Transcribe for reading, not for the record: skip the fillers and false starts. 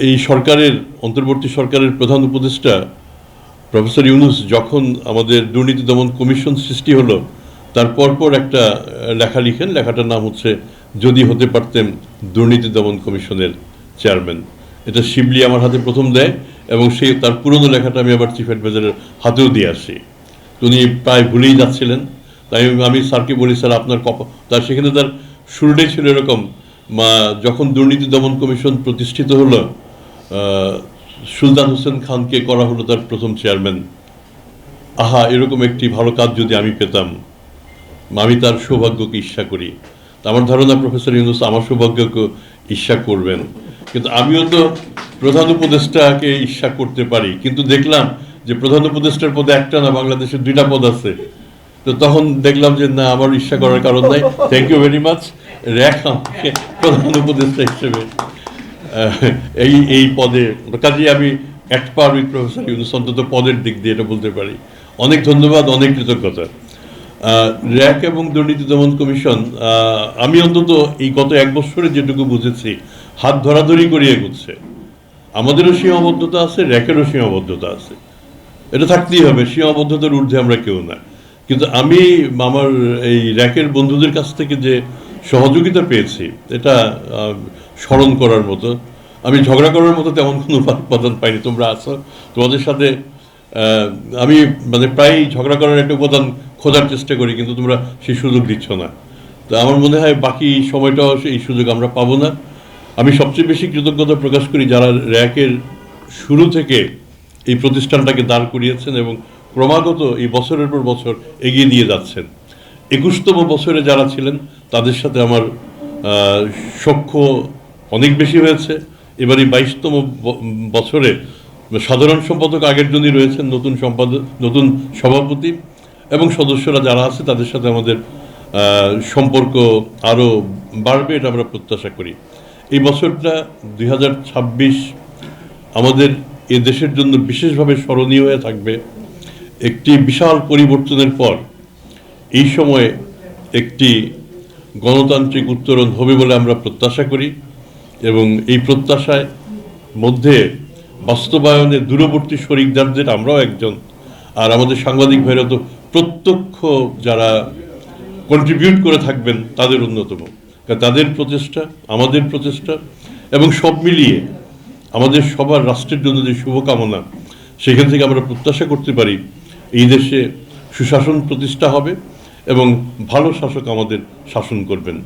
এই সরকারের অন্তর্বর্তী সরকারের প্রধান উপদেষ্টা প্রফেসর ইউনূস যখন আমাদের দুর্নীতি দমন কমিশন সৃষ্টি হলো তার পরপর একটা লেখা লিখেন। লেখাটার নাম হচ্ছে যদি হতে পারতেন দুর্নীতি দমন কমিশনের চেয়ারম্যান। এটা শিবলি আমার হাতে প্রথম দেয় এবং সেই তার পুরনো লেখাটা আমি আবার চিফ অ্যাডভাইজারের হাতেও দিয়ে আসি। উনি প্রায় ভুলেই যাচ্ছিলেন। তাই আমি স্যারকে বলি, স্যার আপনার তার সেখানে তার শুরুটাই ছিল এরকম, যখন দুর্নীতি দমন কমিশন প্রতিষ্ঠিত হলো সুলতান হোসেন খানকে করা হলো তার প্রথম চেয়ারম্যান। আহা, এরকম একটি ভালো কাজ যদি আমি পেতাম, আমি তার সৌভাগ্যকে ঈর্ষা করি। তা আমার ধারণা প্রফেসর ইউনূস আমার সৌভাগ্যকে ঈর্ষা করবেন। কিন্তু আমিও তো প্রধান উপদেষ্টাকে ঈর্ষা করতে পারি, কিন্তু দেখলাম যে প্রধান উপদেষ্টার পদে একটা না, বাংলাদেশের 2টা পদ আছে। তো তখন দেখলাম যে না, আমার ঈর্ষা করার কারণ নাই। Thank you very much. র্যাক আমাকে প্রধান উপদেষ্টা হিসেবে এই পদে, কাজেই আমি at par with professor Yunus, অন্তত পদের দিক দিয়ে এটা বলতে পারি। অনেক ধন্যবাদ, অনেক কৃতজ্ঞতা। র্যাক এবং দুর্নীতি দমন কমিশন, আমি অন্তত এই গত 1 বছরে যেটুকু বুঝেছি, হাত ধরাধরি করে এগোচ্ছে। আমাদেরও সীমাবদ্ধতা আছে, র্যাকেরও সীমাবদ্ধতা আছে, এটা থাকতেই হবে। সীমাবদ্ধতার ঊর্ধ্বে আমরা কেউ না। কিন্তু আমি আমার এই র্যাকের বন্ধুদের কাছ থেকে যে সহযোগিতা পেয়েছি, এটা স্মরণ করার মতো। আমি ঝগড়া করার মতো তেমন কোনো উপাদান পাইনি। তোমরা আছো, তোমাদের সাথে আমি প্রায়ই ঝগড়া করার একটা উপাদান খোঁজার চেষ্টা করি, কিন্তু তোমরা সেই সুযোগ দিচ্ছ না। তো আমার মনে হয় বাকি সময়টাও এই সুযোগ আমরা পাবো না। আমি সবচেয়ে বেশি কৃতজ্ঞতা প্রকাশ করি যারা র্যাকের শুরু থেকে এই প্রতিষ্ঠানটাকে দাঁড় করিয়েছেন এবং ক্রমাগত এই বছরের পর বছর এগিয়ে দিয়ে যাচ্ছেন। 21তম বছরে যারা ছিলেন তাদের সাথে আমার সখ্য অনেক বেশি হয়েছে। এবার এই 22তম বছরে সাধারণ সম্পাদক আগের জনই রয়েছেন, নতুন সভাপতি এবং সদস্যরা যারা আছে তাদের সাথে আমাদের সম্পর্ক আরও বাড়বে, এটা আমরা প্রত্যাশা করি। এই বছরটা 2026 আমাদের এ দেশের জন্য বিশেষভাবে স্মরণীয় হয়ে থাকবে। একটি বিশাল পরিবর্তনের পর এই সময়ে একটি গণতান্ত্রিক উত্তরণ হবে বলে আমরা প্রত্যাশা করি এবং এই প্রত্যাশায় মধ্যে বাস্তবায়নের দূরবর্তী শরিকদারদের আমরাও একজন, আর আমাদের সাংবাদিক ভাইরা তো প্রত্যক্ষ যারা কন্ট্রিবিউট করে থাকবেন তাদের অন্যতম। তাদের প্রচেষ্টা, আমাদের প্রচেষ্টা এবং সব মিলিয়ে আমাদের সবার রাষ্ট্রের জন্য যে শুভকামনা, সেখান থেকে আমরা প্রত্যাশা করতে পারি এই দেশে সুশাসন প্রতিষ্ঠা হবে এবং ভালো শাসক আমাদের শাসন করবেন।